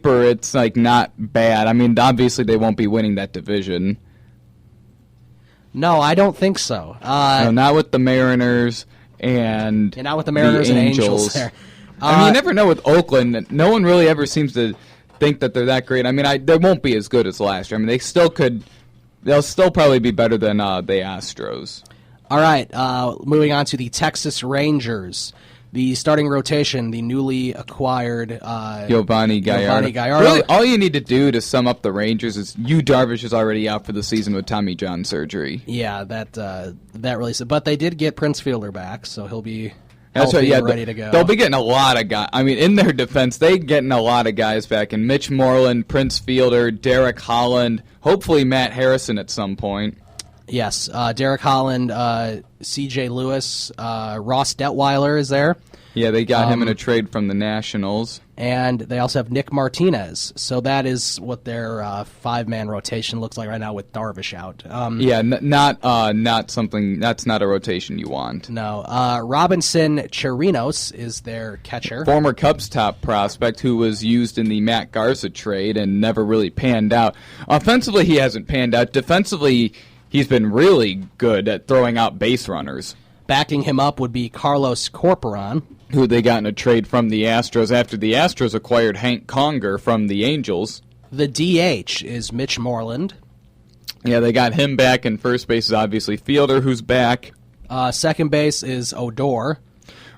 paper, it's like not bad. I mean, obviously they won't be winning that division. No, I don't think so. No, not with the Mariners and not with the Mariners and Angels there. I mean, you never know with Oakland. No one really ever seems to think that they're that great. I mean, they won't be as good as last year. I mean, they'll still probably be better than the Astros. All right, moving on to the Texas Rangers. The starting rotation, the newly acquired Giovanni Gallardo. Really, all you need to do to sum up the Rangers is Yu Darvish is already out for the season with Tommy John surgery. Yeah, that really. But they did get Prince Fielder back, so he'll be healthy and ready to go. They'll be getting a lot of guys. I mean, in their defense, they're getting a lot of guys back. And Mitch Moreland, Prince Fielder, Derek Holland, hopefully Matt Harrison at some point. Yes, Derek Holland, C.J. Lewis, Ross Detweiler is there. Yeah, they got him in a trade from the Nationals. And they also have Nick Martinez. So that is what their five-man rotation looks like right now with Darvish out. Not something. That's not a rotation you want. No. Robinson Chirinos is their catcher. Former Cubs top prospect who was used in the Matt Garza trade and never really panned out. Offensively, he hasn't panned out. Defensively, he's been really good at throwing out base runners. Backing him up would be Carlos Corporon, who they got in a trade from the Astros after the Astros acquired Hank Conger from the Angels. The DH is Mitch Moreland. Yeah, they got him back, and first base is obviously Fielder, who's back. Second base is Odor.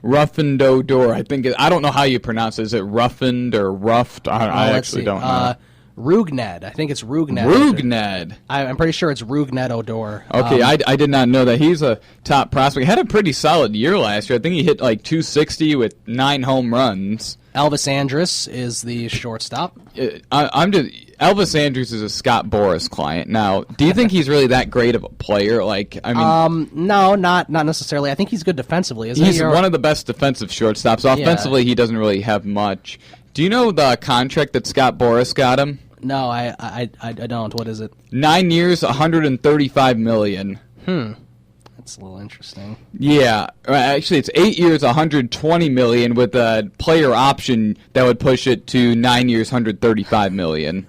Ruffin Odor. I don't know how you pronounce it. Is it Ruffin or Ruffed? I actually don't know. Rugned. I think it's Rugned. Rugned. I'm pretty sure it's Rugned Odor. Okay, I did not know that. He's a top prospect. He had a pretty solid year last year. I think he hit like 260 with 9 home runs. Elvis Andrus is the shortstop. Elvis Andrus is a Scott Boras client. Now, do you think he's really that great of a player? No, not necessarily. I think he's good defensively. He's one of the best defensive shortstops. Offensively, he doesn't really have much. Do you know the contract that Scott Boras got him? No, I don't. What is it? 9 years, $135 million. That's a little interesting. Yeah, actually, it's 8 years, $120 million with a player option that would push it to 9 years, $135 million.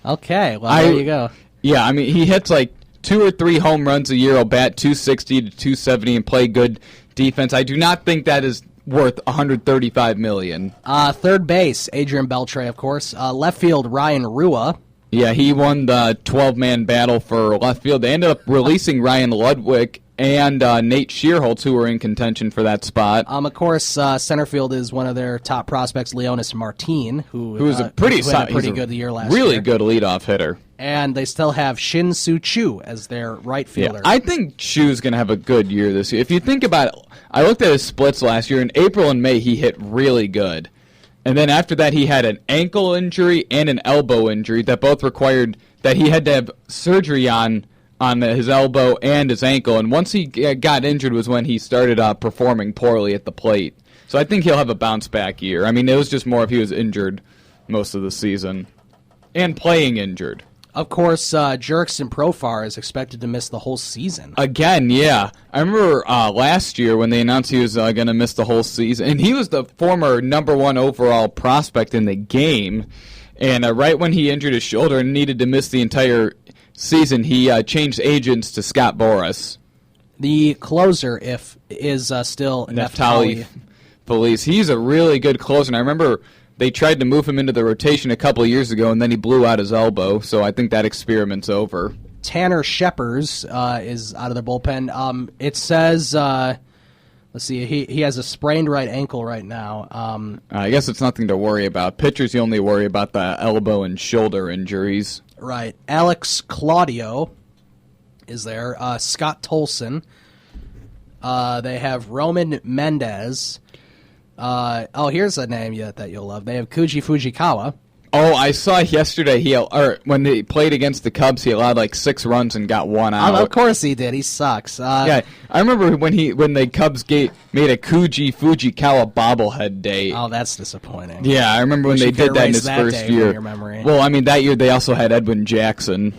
Okay, well there you go. Yeah, I mean he hits like 2 or 3 home runs a year. He'll bat 260 to 270 and play good defense. I do not think that is worth $135 million. Third base, Adrian Beltre, of course. Left field, Ryan Rua. Yeah, he won the 12-man battle for left field. They ended up releasing Ryan Ludwig and Nate Shearholtz, who were in contention for that spot. Of course, center field is one of their top prospects, Leonis Martin, who was had a pretty good year last year. Really good leadoff hitter. And they still have Shin Soo Choo as their right fielder. Yeah, I think Chu's going to have a good year this year. If you think about it, I looked at his splits last year. In April and May, he hit really good. And then after that, he had an ankle injury and an elbow injury that both required that he had to have surgery on his elbow and his ankle. And once he got injured was when he started performing poorly at the plate. So I think he'll have a bounce-back year. I mean, it was just more if he was injured most of the season and playing injured. Of course, Jurickson Profar is expected to miss the whole season. Again, yeah. I remember last year when they announced he was going to miss the whole season. And he was the former #1 overall prospect in the game. And right when he injured his shoulder and needed to miss the entire season, he changed agents to Scott Boras. The closer is still Neftali Feliz. He's a really good closer. And I remember they tried to move him into the rotation a couple of years ago, and then he blew out his elbow, so I think that experiment's over. Tanner Scheppers is out of their bullpen. It says, let's see, he has a sprained right ankle right now. I guess it's nothing to worry about. Pitchers, you only worry about the elbow and shoulder injuries. Right. Alex Claudio is there. Scott Tolson. They have Roman Mendez. Here's a name that you'll love. They have Koji Fujikawa. Oh, I saw yesterday when they played against the Cubs, he allowed like 6 runs and got 1 out. Of course he did. He sucks. Yeah, I remember when the Cubs made a Koji Fujikawa bobblehead day. Oh, that's disappointing. Yeah, I remember when they did that in his first year. Your memory. Well, I mean that year they also had Edwin Jackson.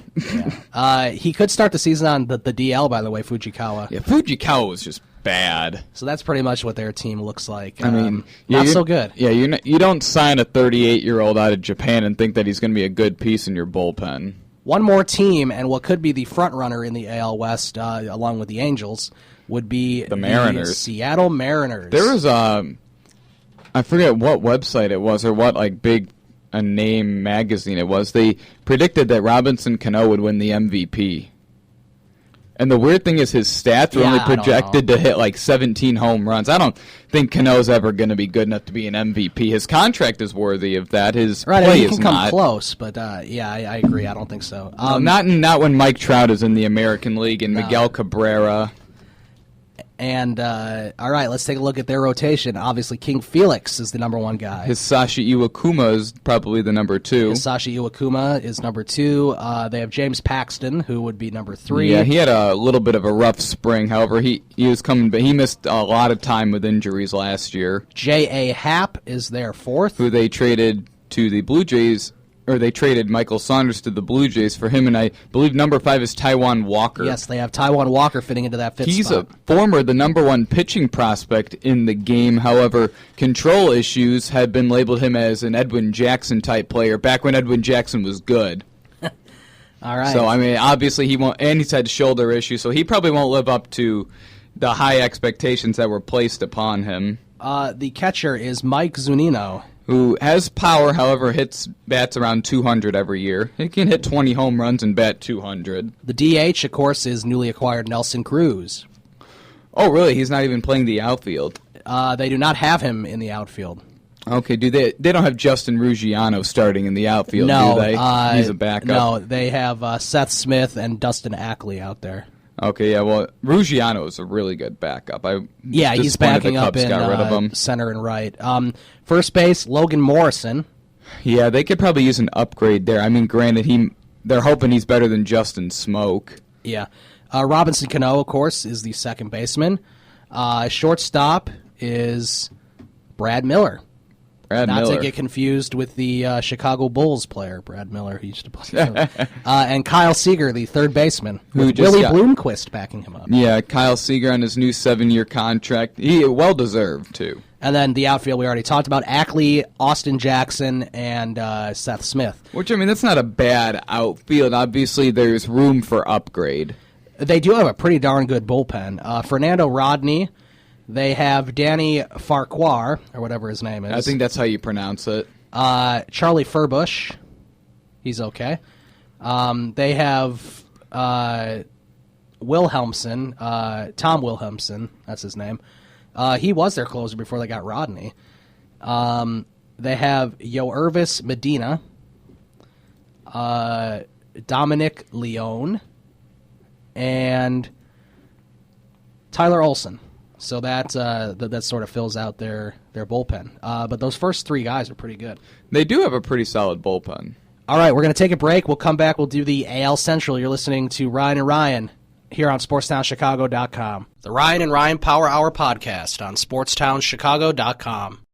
Yeah. He could start the season on the DL, by the way, Fujikawa. Yeah, Fujikawa was just bad. So that's pretty much what their team looks like. I mean, not so good. Yeah, you don't sign a 38-year-old out of Japan and think that he's going to be a good piece in your bullpen. One more team, and what could be the front runner in the AL West, along with the Angels, would be the Mariners. The Seattle Mariners. There was I forget what website it was or what big a name magazine it was. They predicted that Robinson Cano would win the MVP. And the weird thing is his stats were only projected to hit 17 home runs. I don't think Cano's ever going to be good enough to be an MVP. His contract is worthy of that. His play is not. He can come close, but I agree. I don't think so. Not when Mike Trout is in the American League and Miguel Cabrera. And, all right, let's take a look at their rotation. Obviously, King Felix is the number one guy. Hisashi Iwakuma is probably the number 2. Hisashi Iwakuma is number 2. They have James Paxton, who would be number 3. Yeah, he had a little bit of a rough spring. However, he was coming, but he missed a lot of time with injuries last year. J.A. Happ is their 4th. Who they traded to the Blue Jays. Or they traded Michael Saunders to the Blue Jays for him, and I believe number 5 is Taijuan Walker. Yes, they have Taijuan Walker fitting into that 5th He's spot. the number 1 pitching prospect in the game. However, control issues had been labeled him as an Edwin Jackson-type player back when Edwin Jackson was good. All right. So, I mean, obviously he won't, and he's had shoulder issues, so he probably won't live up to the high expectations that were placed upon him. The catcher is Mike Zunino, who has power, however, bats around 200 every year. He can hit 20 home runs and bat 200. The DH, of course, is newly acquired Nelson Cruz. Oh, really? He's not even playing the outfield? They do not have him in the outfield. Okay, they don't have Justin Ruggiano starting in the outfield, no, do they? He's a backup. No, they have Seth Smith and Dustin Ackley out there. Okay, yeah, well, Ruggiano is a really good backup. He's backing up in center and right. First base, Logan Morrison. Yeah, they could probably use an upgrade there. I mean, granted, they're hoping he's better than Justin Smoke. Yeah. Robinson Cano, of course, is the second baseman. Shortstop is Brad Miller. Not to get confused with the Chicago Bulls player, Brad Miller, who used to play. And Kyle Seager, the third baseman, with Willie Bloomquist backing him up. Yeah, Kyle Seager on his new 7-year contract. He well-deserved, too. And then the outfield we already talked about, Ackley, Austin Jackson, and Seth Smith. Which, I mean, that's not a bad outfield. Obviously, there's room for upgrade. They do have a pretty darn good bullpen. Fernando Rodney. They have Danny Farquhar, or whatever his name is. I think that's how you pronounce it. Charlie Furbush. He's okay. They have Wilhelmsen, Tom Wilhelmsen, that's his name. He was their closer before they got Rodney. They have Yoervis Medina, Dominic Leone, and Tyler Olson. So that sort of fills out their bullpen. But those first 3 guys are pretty good. They do have a pretty solid bullpen. All right, we're going to take a break. We'll come back. We'll do the AL Central. You're listening to Ryan and Ryan here on SportsTownChicago.com. The Ryan and Ryan Power Hour podcast on SportsTownChicago.com.